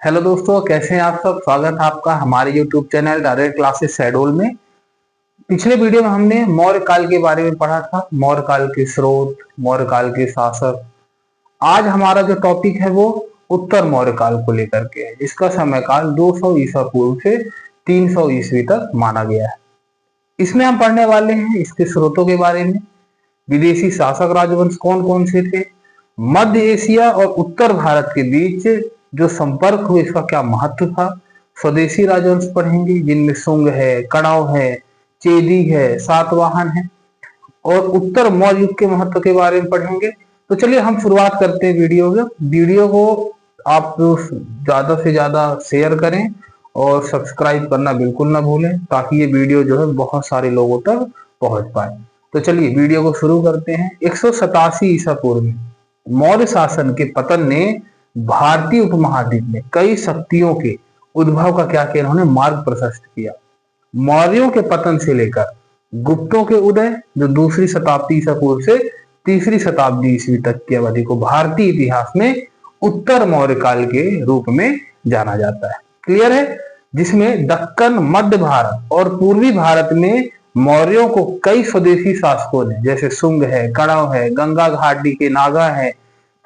Hello दोस्तों, कैसे हैं आप सब। स्वागत है आपका हमारे YouTube channel direct classes Shahdol में। पिछले वीडियो में हमने मौर्य काल के बारे में पढ़ा था, मौर्य काल के स्रोत, मौर्य काल के शासक। आज हमारा जो टॉपिक है वो उत्तर मौर्य काल को लेकर के है, जिसका समय काल 200 ईसा पूर्व से 300 ईस्वी तक माना गया है। इसमें हम पढ़ने वाले हैं इसके स्रोतों के बारे में, विदेशी शासक राजवंश कौन कौन से थे, मध्य एशिया और उत्तर भारत के बीच जो संपर्क हुए इसका क्या महत्व था, स्वदेशी राजवंश पढ़ेंगे जिनमें शुंग है, कणव है, चेदी है, सातवाहन है, और उत्तर मौर्य युग के महत्व के बारे में पढ़ेंगे। तो चलिए हम शुरुआत करते हैं वीडियो को आप ज्यादा से ज्यादा शेयर करें और सब्सक्राइब करना बिल्कुल ना भूलें, ताकि ये वीडियो जो है बहुत सारे लोगों तक पहुंच पाए। तो चलिए वीडियो को शुरू करते हैं। 187 ईसा पूर्व में मौर्य शासन के पतन ने भारतीय उपमहाद्वीप में कई शक्तियों के उद्भव का क्या किया, इन्होंने मार्ग प्रशस्त किया। मौर्यों के पतन से लेकर गुप्तों के उदय, जो दूसरी शताब्दी ईसा पूर्व से तीसरी शताब्दी ईस्वी तक की अवधि को भारतीय इतिहास में उत्तर मौर्य काल के रूप में जाना जाता है। क्लियर है? जिसमें दक्कन, मध्य भारत और पूर्वी भारत में मौर्यों को कई स्वदेशी शासकों ने, जैसे शुंग है, कणव है, गंगा घाटी के नागा है,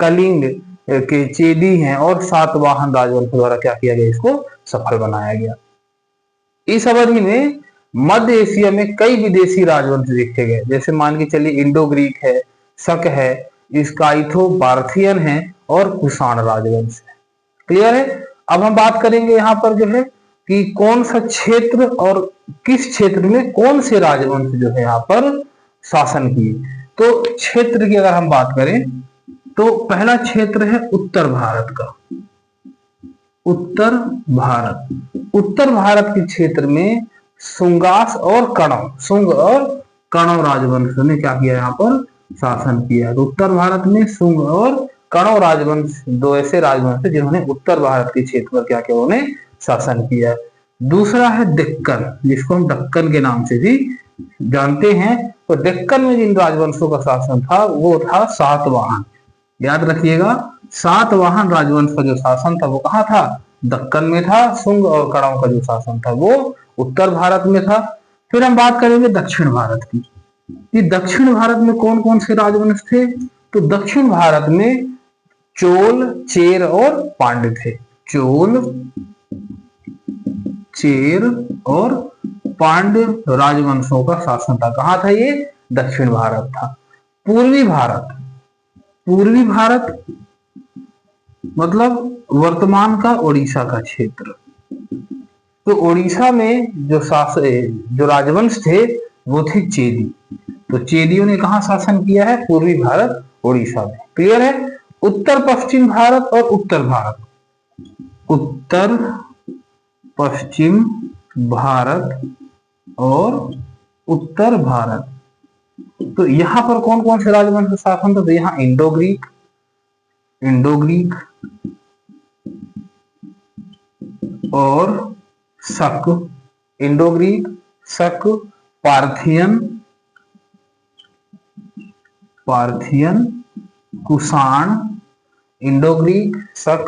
कलिंग के चेदी हैं और सातवाहन राजवंश द्वारा क्या किया गया, इसको सफल बनाया गया। इस अवधि में मध्य एशिया में कई विदेशी राजवंश देखे गए, जैसे मान के चलिए इंडो ग्रीक है, शक है, स्काइथो पार्थियन है और कुषाण राजवंश है। क्लियर है? अब हम बात करेंगे यहाँ पर जो है कि कौन सा क्षेत्र और किस क्षेत्र में कौन से राजवंश जो है यहाँ पर शासन किए। तो क्षेत्र की अगर हम बात करें तो पहला क्षेत्र है उत्तर भारत का। उत्तर भारत के क्षेत्र में शुंगास और कणव, शुंग और कणव राजवंश ने क्या किया, यहाँ पर शासन किया। तो उत्तर भारत में शुंग और कणव राजवंश दो ऐसे राजवंश थे जिन्होंने उत्तर भारत के क्षेत्र पर क्या किया, उन्होंने शासन किया। दूसरा है दक्कन, जिसको हम दक्कन के नाम से भी जानते हैं। तो दक्कन में जिन राजवंशों का शासन था वो था सातवाहन। याद रखिएगा, सातवाहन राजवंश का जो शासन था वो कहाँ था, दक्कन में था। शुंग और कणव का जो शासन था वो उत्तर भारत में था। फिर हम बात करेंगे दक्षिण भारत की, कि दक्षिण भारत में कौन कौन से राजवंश थे। तो दक्षिण भारत में चोल, चेर और पांड्य थे। चोल, चेर और पांड्य राजवंशों का शासन था। कहाँ था ये, दक्षिण भारत था। पूर्वी भारत मतलब वर्तमान का उड़ीसा का क्षेत्र। तो उड़ीसा में जो राजवंश थे वो थे चेदी। तो चेदियों ने कहा शासन किया है, पूर्वी भारत उड़ीसा में। क्लियर है? उत्तर पश्चिम भारत और उत्तर भारत, उत्तर पश्चिम भारत और उत्तर भारत, तो यहां पर कौन कौन से राजवंश का शासन था। तो यहाँ इंडो ग्रीक और शक, इंडो ग्रीक, शक, पार्थियन, कुषाण, इंडो ग्रीक, शक,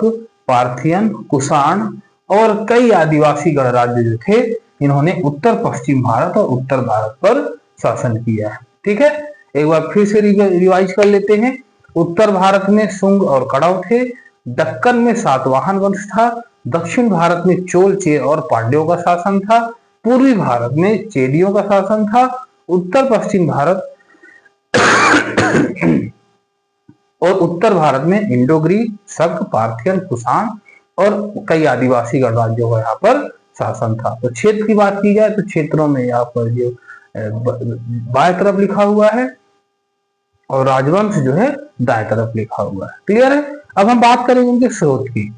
पार्थियन, कुषाण और कई आदिवासी गणराज्य जो थे, इन्होंने उत्तर पश्चिम भारत और उत्तर भारत पर शासन किया है। ठीक है, एक बार फिर से रिवाइज कर लेते हैं। उत्तर भारत में शुंग और कणव थे, दक्कन में सातवाहन वंश था, दक्षिण भारत में चोल, चेर और पांड्यों का शासन था, पूर्वी भारत में चेदियों का शासन था, उत्तर पश्चिम भारत और उत्तर भारत में इंडो ग्रीक, शक, पार्थियन, कुषाण और कई आदिवासी गणराज्यों का यहाँ पर शासन था। तो क्षेत्र की बात की जाए तो क्षेत्रों में यहाँ पर जो बाएं तरफ लिखा हुआ है और राजवंश जो है दाएं तरफ लिखा हुआ है। क्लियर है? अब हम बात करेंगे उनके स्रोत की।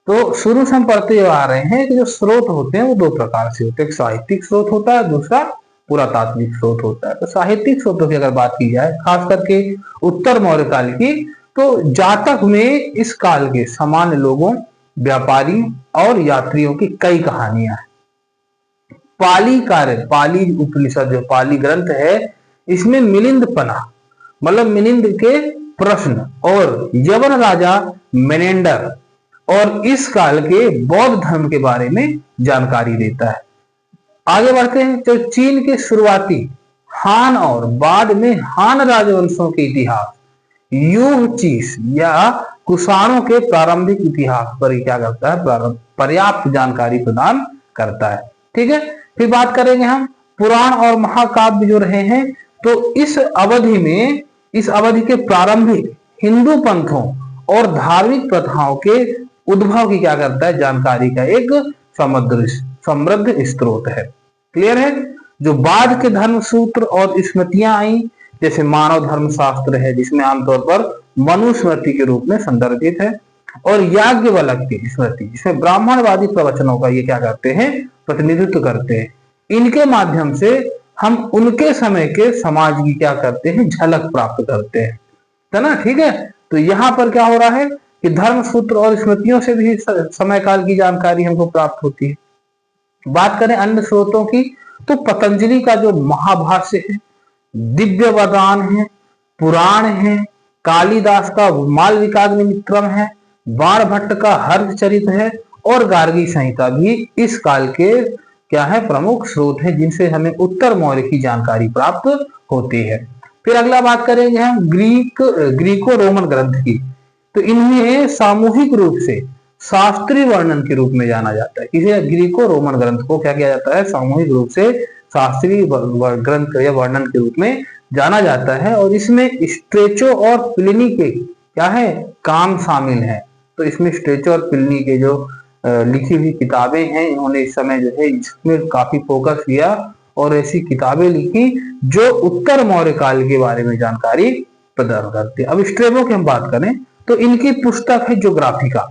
तो शुरू से हम पढ़ते आ रहे हैं कि जो स्रोत होते हैं वो दो प्रकार से होते हैं, एक साहित्यिक स्रोत होता है, दूसरा पुरातात्विक स्रोत होता है। तो साहित्यिक स्रोतों की अगर बात की जाए, खास करके उत्तर मौर्य काल की, तो जातक में इस काल के सामान्य लोगों, व्यापारी और यात्रियों की कई कहानियां हैं। पाली उपनिषद जो पाली ग्रंथ है, इसमें मिलिंदपना मतलब मिलिंद के प्रश्न और यवन राजा मेनेंडर और इस काल के बौद्ध धर्म के बारे में जानकारी देता है। आगे बढ़ते हैं। तो चीन के शुरुआती हान और बाद में हान राजवंशों के इतिहास, युग या कुषाणों के प्रारंभिक इतिहास पर क्या करता है, पर्याप्त जानकारी प्रदान करता है। ठीक है, फिर बात करेंगे हम पुराण और महाकाव्य जो रहे हैं, तो इस अवधि के प्रारंभिक हिंदू पंथों और धार्मिक प्रथाओं के उद्भव की क्या करता है, जानकारी का एक समृद्ध स्रोत है। क्लियर है। जो बाद के धर्म सूत्र और स्मृतियां आई, जैसे मानव धर्म शास्त्र है जिसमें आमतौर पर मनुस्मृति के रूप में संदर्भित है, और याज्ञवल्क्य की स्मृति जिसमें ब्राह्मणवादी प्रवचनों का ये क्या करते हैं, प्रतिनिधित्व करते हैं। इनके माध्यम से हम उनके समय के समाज की क्या करते हैं, झलक प्राप्त करते हैं, है ना। ठीक है, तो यहाँ पर क्या हो रहा है कि धर्म सूत्र और स्मृतियों से भी समय काल की जानकारी हमको प्राप्त होती है। बात करें अन्य स्रोतों की, तो पतंजलि का जो महाभाष्य है, दिव्य वरदान है, पुराण है, कालिदास का मालविकाग्निमित्रम है, बाणभट्ट का हर्षचरित है, और गार्गी संहिता भी इस काल के क्या है, प्रमुख स्रोत है जिनसे हमें उत्तर मौर्य की जानकारी प्राप्त होती है। फिर अगला बात करेंगे हम ग्रीको रोमन ग्रंथ की। तो इन्हें सामूहिक रूप से शास्त्रीय वर्णन के रूप में जाना जाता है। इसे ग्रीको रोमन ग्रंथ को क्या किया जाता है, सामूहिक रूप से शास्त्रीय ग्रंथ या वर्णन के रूप में जाना जाता है, और इसमें स्ट्रेचो और प्लिनी के क्या है, काम शामिल है। तो इसमें स्ट्रेचो और प्लिनी के जो लिखी हुई किताबें हैं, इन्होंने इस समय जो है इसमें काफी फोकस किया और ऐसी किताबें लिखी जो उत्तर मौर्य काल के बारे में जानकारी प्रदान करती है। अब स्ट्रेबो की हम बात करें तो इनकी पुस्तक है ज्योग्राफिका।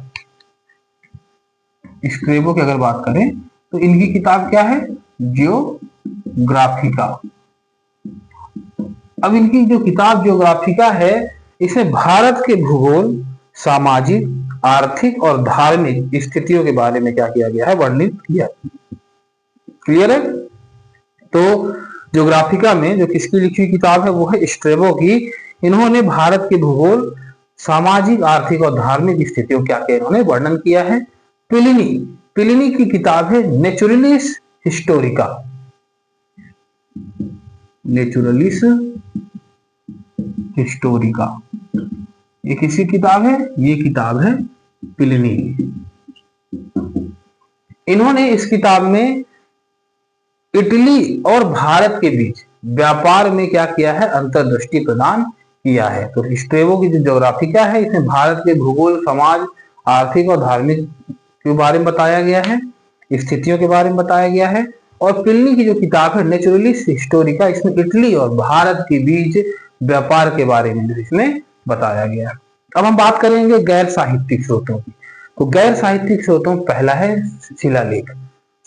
स्ट्रेबो की अगर बात करें तो इनकी किताब क्या है, ज्योग्राफिका। अब इनकी जो किताब ज्योग्राफिका है, इसमें भारत के भूगोल, सामाजिक, आर्थिक और धार्मिक स्थितियों के बारे में क्या किया गया है, वर्णित किया। क्लियर है। तो ज्योग्राफिका में जो किसकी लिखी हुई किताब है वो है स्ट्रेबो की। इन्होंने भारत के भूगोल, सामाजिक, आर्थिक और धार्मिक स्थितियों क्या क्या इन्होंने वर्णन किया है। प्लिनी की किताब है नेचुरलिस हिस्टोरिका। नेचुरलिस हिस्टोरिका ये किसी किताब है, ये किताब है प्लिनी। इन्होंने इस किताब में इटली और भारत के बीच व्यापार में क्या किया है, अंतर्दृष्टि प्रदान किया है। तो स्ट्रेबो की जो ज्योग्राफिका है, इसमें भारत के भूगोल, समाज, आर्थिक और धार्मिक के बारे में बताया गया है, स्थितियों के बारे में बताया गया है। और प्लिनी की जो किताब है नेचुरलिस हिस्टोरिका, इसमें इटली और भारत के बीच व्यापार के बारे में इसमें बताया गया। अब हम बात करेंगे गैर साहित्यिक स्रोतों की। तो गैर साहित्यिक स्रोतों पहला है शिलालेख।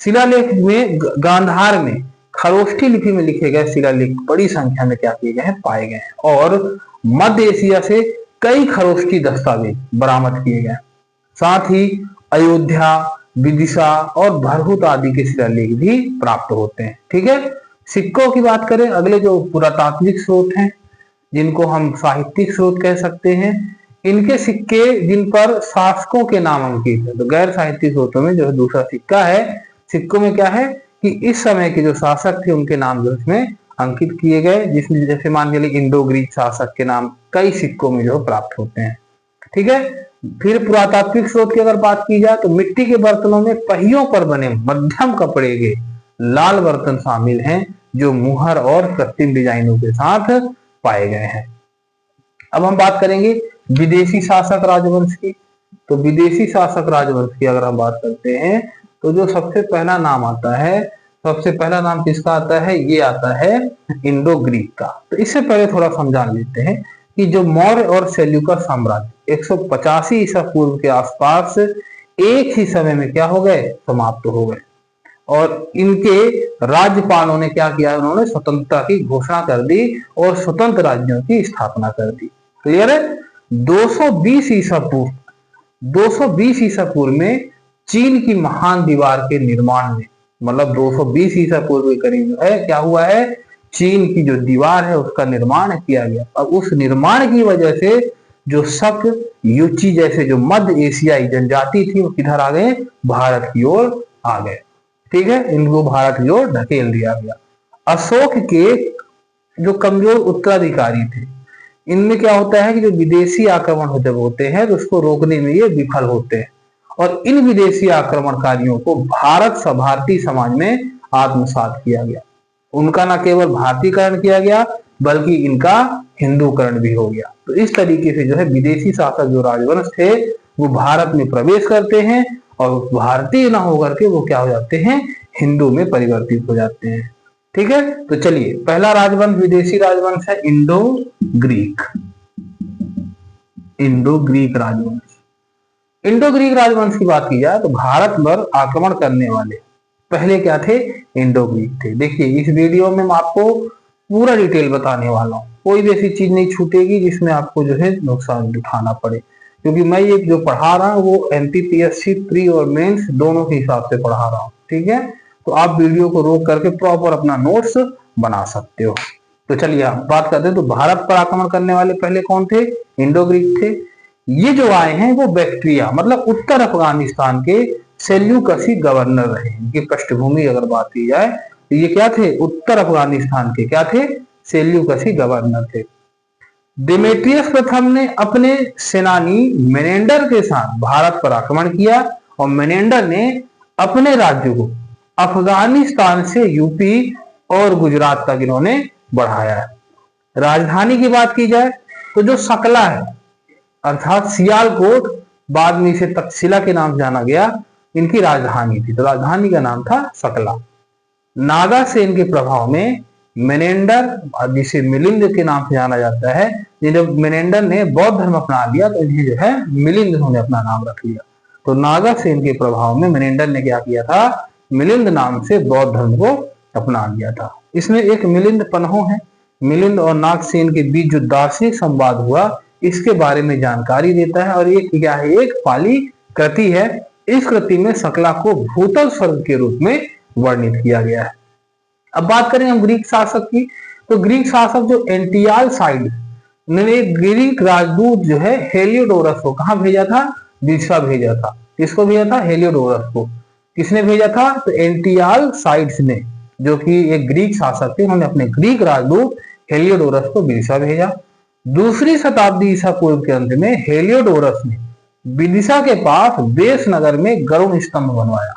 शिलालेख में गांधार में खरोष्ठी लिपि में लिखे गए शिलालेख बड़ी संख्या में क्या किए गए हैं, पाए गए हैं, और मध्य एशिया से कई खरोष्ठी दस्तावेज बरामद किए गए। साथ ही अयोध्या, विदिशा और भरहुत आदि के शिलालेख भी प्राप्त होते हैं। ठीक है। सिक्कों की बात करें, अगले जो पुरातात्विक स्रोत हैं जिनको हम साहित्यिक स्रोत कह सकते हैं, इनके सिक्के जिन पर शासकों के नाम अंकित है। तो गैर साहित्यिक स्रोतों में जो है दूसरा सिक्का है, सिक्कों में क्या है कि इस समय के जो शासक थे उनके नाम जो इसमें अंकित किए गए, जिसमें जैसे मान के लिए इंडो ग्रीक शासक के नाम कई सिक्कों में जो प्राप्त होते हैं। ठीक है। फिर पुरातात्विक स्रोत की अगर बात की जाए तो मिट्टी के बर्तनों में पहियों पर बने मध्यम कपड़े के लाल बर्तन शामिल हैं, जो मुहर और कृत्रिम डिजाइनों के साथ पाए गए हैं। अब हम बात करेंगे विदेशी शासक राजवंश की। तो विदेशी शासक राजवंश की अगर हम बात करते हैं तो जो सबसे पहला नाम आता है, सबसे पहला नाम किसका आता है, ये आता है इंडो ग्रीक का। तो इससे पहले थोड़ा समझा लेते हैं कि जो मौर्य और सेल्यूकस साम्राज्य 185 ईसा पूर्व के आसपास एक ही समय में क्या हो गए, समाप्त हो गए, और इनके राज्यपालों ने क्या किया, उन्होंने स्वतंत्रता की घोषणा कर दी और स्वतंत्र राज्यों की स्थापना कर दी। क्लियर है। 220 ईसा पूर्व में चीन की महान दीवार के निर्माण में, मतलब 220 ईसा पूर्व के करीब है, क्या हुआ है, चीन की जो दीवार है उसका निर्माण किया गया। अब उस निर्माण की वजह से जो शक, युची जैसे जो मध्य एशियाई जनजाति थी वो किधर आ गए, भारत की ओर आ गए। ठीक है, इनको भारत की ओर ढकेल दिया गया। अशोक के जो कमजोर उत्तराधिकारी थे, इनमें क्या होता है कि जो विदेशी आक्रमण जब होते हैं तो उसको रोकने में ये विफल होते हैं, और इन विदेशी आक्रमणकारियों को भारतीय समाज में आत्मसात किया गया। उनका न केवल भारतीयकरण किया गया बल्कि इनका हिंदूकरण भी हो गया। तो इस तरीके से जो है विदेशी शासक जो राजवंश थे वो भारत में प्रवेश करते हैं और भारतीय ना होकर के वो क्या हो जाते हैं, हिंदू में परिवर्तित हो जाते हैं। ठीक है, तो चलिए पहला राजवंश विदेशी राजवंश है इंडो ग्रीक। इंडो ग्रीक राजवंश, इंडो ग्रीक राजवंश की बात की जाए तो भारत पर आक्रमण करने वाले पहले क्या थे, इंडो ग्रीक थे। देखिए इस वीडियो में मैं आपको पूरा डिटेल बताने वाला हूँ, कोई भी ऐसी चीज नहीं छूटेगी जिसमें आपको जो है नुकसान उठाना पड़े, क्योंकि मैं ये जो पढ़ा रहा हूँ वो एमपीपीएससी प्री और मेंस दोनों के हिसाब से पढ़ा रहा हूँ। ठीक है, तो आप वीडियो को रोक करके प्रॉपर अपना नोट्स बना सकते हो। तो चलिए आप बात करते हैं, तो भारत पर आक्रमण करने वाले पहले कौन थे, इंडो ग्रीक थे। ये जो आए हैं वो बैक्ट्रिया मतलब उत्तर अफगानिस्तान के सेल्यूकसी गवर्नर रहे। इनकी पृष्ठभूमि अगर बात की जाए तो ये क्या थे, उत्तर अफगानिस्तान के क्या थे, सेल्यूकसी गवर्नर थे। डेमेट्रियस प्रथम ने अपने सेनानी मेनेंडर के साथ भारत पर आक्रमण किया और मेनेंडर ने अपने राज्य को अफगानिस्तान से यूपी और गुजरात तक इन्होंने बढ़ाया है। राजधानी की बात की जाए तो जो सकला है अर्थात सियालकोट, बाद में इसे तक्षशिला के नाम से जाना गया, इनकी राजधानी थी, तो राजधानी का नाम था सकला। नागा सेन के प्रभाव में मेनेंडर, जिसे मिलिंद के नाम से जाना जाता है, जब मेनेंडर ने बौद्ध धर्म अपना लिया तो इन्हें जो है मिलिंद उन्होंने अपना नाम रख लिया। तो नागा सेन के प्रभाव में मेनेंडर ने क्या किया था, मिलिंद नाम से बौद्ध धर्म को अपना लिया था। इसमें एक मिलिंद पन्हो है, मिलिंद और नागसेन के बीच जो दार्शनिक संवाद हुआ इसके बारे में जानकारी देता है, और ये क्या है, एक पाली कृति है। इस कृति में सकला को भूतल स्वर्ग के रूप में वर्णित किया गया है। अब बात करें हम ग्रीक शासक की, तो ग्रीक शासक जो एंटियाल साइड ने ग्रीक राजदूत जो है हेलियोडोरस को कहां भेजा था, बिरसा भेजा था। किसको भेजा था, हेलियोडोरस को। किसने भेजा था, तो एंटियाल साइड्स ने, जो कि एक ग्रीक शासक थे, उन्होंने अपने ग्रीक राजदूत हेलियोडोरस को बिरसा भेजा। दूसरी शताब्दी ईसा पूर्व के अंत में हेलियोडोरस ने विदिशा के पास बेस नगर में गरुड़ स्तंभ बनवाया,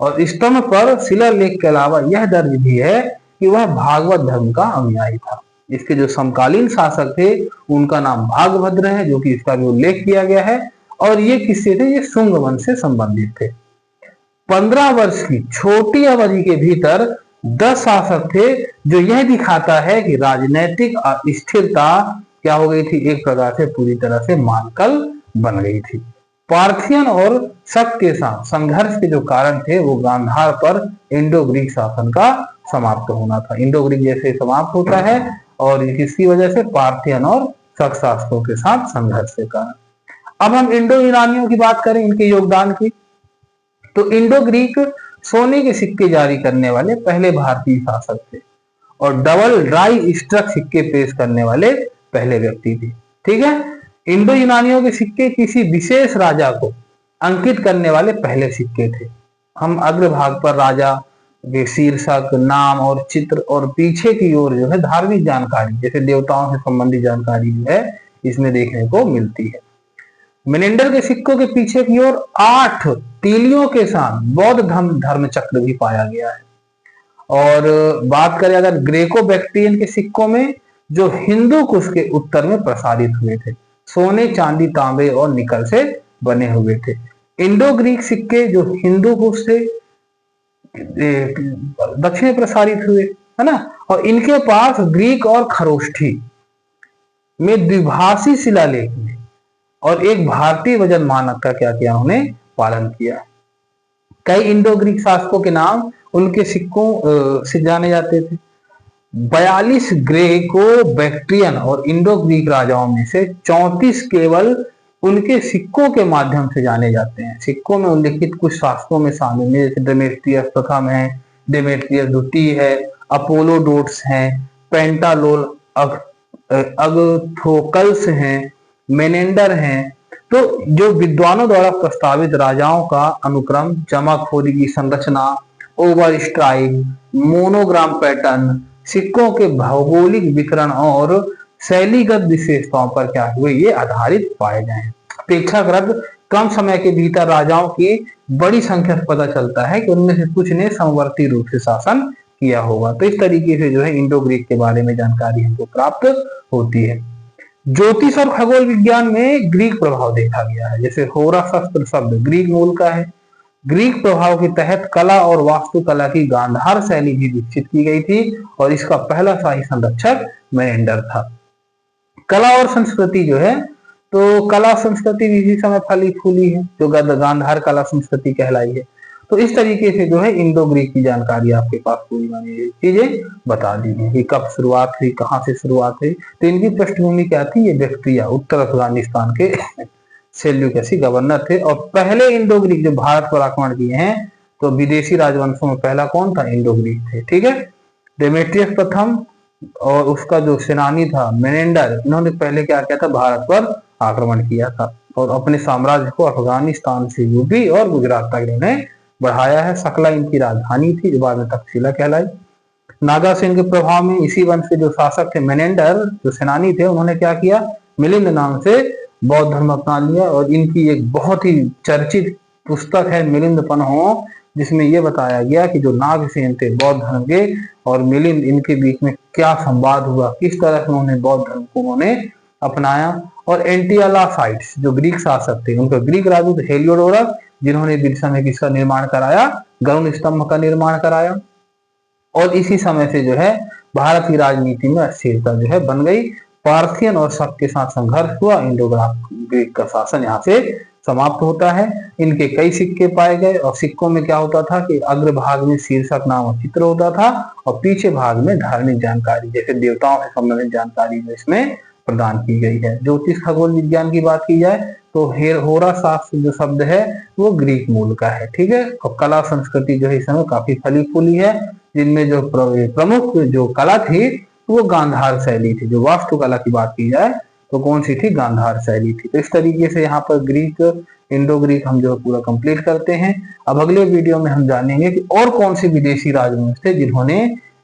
और स्तंभ पर शिलालेख के अलावा यह दर्ज भी है कि वह भागवत धर्म का अनुयायी था। इसके जो समकालीन शासक थे उनका नाम भागभद्र है, जो कि इसका भी उल्लेख किया गया है, और ये किससे थे, ये शुंग वंश से संबंधित थे। 15 वर्ष की छोटी अवधि के भीतर 10 शासक थे, जो यह दिखाता है कि राजनैतिक अस्थिरता क्या हो गई थी, एक प्रकार से पूरी तरह से मानकल बन गई थी। पार्थियन और शक के साथ संघर्ष के जो कारण थे वो गांधार पर इंडो ग्रीक शासन का समाप्त होना था। इंडो ग्रीक जैसे समाप्त होता है, और किसकी वजह से, पार्थियन और शक शासकों के साथ संघर्ष के कारण। अब हम इंडो ईरानियों की बात करें, इनके योगदान की, तो इंडो ग्रीक सोने के सिक्के जारी करने वाले पहले भारतीय शासक थे, और डबल ड्राई स्ट्रक सिक्के पेश करने वाले पहले व्यक्ति थे। ठीक है, इंडो यूनानियों के सिक्के किसी विशेष राजा को अंकित करने वाले पहले सिक्के थे। हम अग्रभाग पर राजा के शीर्षक, नाम और चित्र, और पीछे की ओर जो है धार्मिक जानकारी जैसे देवताओं से संबंधित जानकारी जो है इसमें देखने को मिलती है। मेनेंडर के सिक्कों के पीछे की ओर 8 तीलियों के साथ बौद्ध धर्म चक्र भी पाया गया है। और बात करें अगर ग्रेको बैक्ट्रियन के सिक्कों में, जो हिंदू कुश के उत्तर में प्रसारित हुए थे, सोने, चांदी, तांबे और निकल से बने हुए थे। इंडो ग्रीक सिक्के जो हिंदू कुश से दक्षिण प्रसारित हुए, है ना, और इनके पास ग्रीक और खरोष्ठी में द्विभाषी शिलालेख में और एक भारतीय वजन मानक का क्या किया, उन्होंने पालन किया। कई इंडो ग्रीक शासकों के नाम उनके सिक्कों से जाने जाते थे। 42 ग्रेको बैक्ट्रियन और इंडो ग्रीक राजाओं में से 34 केवल उनके सिक्कों के माध्यम से जाने जाते हैं। सिक्कों में उल्लिखित कुछ शासकों में शामिल है, जैसे डेमेट्रियस प्रथम है, डेमेट्रियस द्वितीय है, अपोलोडोट्स हैं, पेंटालोल अगथोकल्स हैं, मेनेंडर हैं। तो जो विद्वानों द्वारा प्रस्तावित राजाओं का अनुक्रम, जमाखोरी की संरचना, ओवर स्ट्राइक, मोनोग्राम पैटर्न, सिक्कों के भौगोलिक वितरण और शैलीगत विशेषताओं पर क्या हुए, ये आधारित पाए गए हैं। अपेक्षाकृत कम समय के भीतर राजाओं की बड़ी संख्या से पता चलता है कि उनमें से कुछ ने समवर्ती रूप से शासन किया होगा। तो इस तरीके से जो है इंडो ग्रीक के बारे में जानकारी हमको प्राप्त होती है। ज्योतिष और खगोल विज्ञान में ग्रीक प्रभाव देखा गया है। जैसे होरा शस्त्र शब्द ग्रीक मूल का है। ग्रीक प्रभाव के तहत कला और वास्तुकला की गांधार शैली भी विकसित की गई थी और इसका पहला शाही संरक्षक मेनेंडर था। कला और संस्कृति जो है, तो कला संस्कृति भी इसी समय फली फूली है, जो गांधार कला संस्कृति कहलाई है। तो इस तरीके से जो है इंडो ग्रीक की जानकारी आपके पास पूरी मानी चीजें बता दी है कि कब शुरुआत हुई, कहाँ से शुरुआत हुई। तो इनकी पृष्ठभूमि क्या थी, ये बैक्ट्रिया उत्तर अफगानिस्तान के सेल्यूकसी गवर्नर थे। और पहले इंडो ग्रीक जो भारत पर आक्रमण किए हैं, तो विदेशी राजवंशों में पहला कौन था, इंडो ग्रीक थे। ठीक है, डेमेट्रियस प्रथम और उसका जो सेनानी था मेनेंडर, इन्होंने पहले क्या किया था, भारत पर आक्रमण किया था और अपने साम्राज्य को अफगानिस्तान से यूपी और गुजरात तक इन्होंने बढ़ाया है। सकला इनकी राजधानी थी, जो बाद में तक्षशिला कहलाई। नागा सिंह के प्रभाव में इसी वंश के जो शासक थे मेनेंडर, जो सेनानी थे, उन्होंने क्या किया, मिलिंद नाम से बौद्ध धर्म अपना लिया। और इनकी एक बहुत ही चर्चित पुस्तक है मिलिंद पन्हो, जिसमें यह बताया गया कि जो नागसेन थे बौद्ध धर्म के और मिलिंद, इनके बीच में क्या संवाद हुआ, किस तरह से उन्होंने बौद्ध धर्म को उन्होंने अपनाया। और एंटियालासाइट्स जो ग्रीक शासक थे, उनका ग्रीक राजदूत हेलियोडोरस, जिन्होंने दिशा में किसका निर्माण कराया, गरुड़ स्तंभ का निर्माण कराया। और इसी समय से जो है भारत की राजनीति में अस्थिरता जो है बन गई। पार्थियन और शक के साथ संघर्ष हुआ। इंडो ग्रीक का शासन यहाँ से समाप्त होता है। इनके कई सिक्के पाए गए और सिक्कों में क्या होता था कि अग्र भाग में शीर्षक नाम और चित्र होता था और पीछे भाग में धार्मिक जानकारी, जैसे देवताओं से संबंधित जानकारी जो इसमें प्रदान की गई है। ज्योतिष खगोल विज्ञान की बात की जाए तो होरा शास्त्र जो शब्द है वो ग्रीक मूल का है। ठीक है, और कला संस्कृति जो है इस समय काफी फली फूली है, जिनमें जो प्रमुख जो कला थी वो गांधार शैली थी। जो वास्तुकला की बात की जाए तो कौन सी थी, गांधार शैली थी। तो इस तरीके से यहाँ पर ग्रीक, इंडो ग्रीक हम जो पूरा कंप्लीट करते हैं। अब अगले वीडियो में हम जानेंगे कि और कौन से विदेशी राजवंश थे जिन्होंने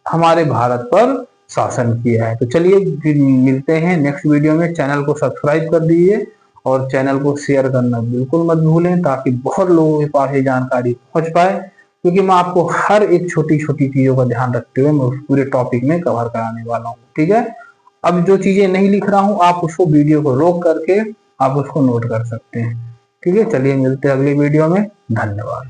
हमारे भारत पर शासन किया है। तो चलिए मिलते हैं नेक्स्ट वीडियो में। चैनल को सब्सक्राइब कर दीजिए और चैनल को शेयर करना बिल्कुल मत भूलें, ताकि बहुत लोगों के पास ये जानकारी पहुंच पाए, क्योंकि मैं आपको हर एक छोटी छोटी चीजों का ध्यान रखते हुए मैं उस पूरे टॉपिक में कवर कराने वाला हूँ। ठीक है, अब जो चीजें नहीं लिख रहा हूँ आप उसको वीडियो को रोक करके आप उसको नोट कर सकते हैं। ठीक है, चलिए मिलते हैं अगली वीडियो में। धन्यवाद।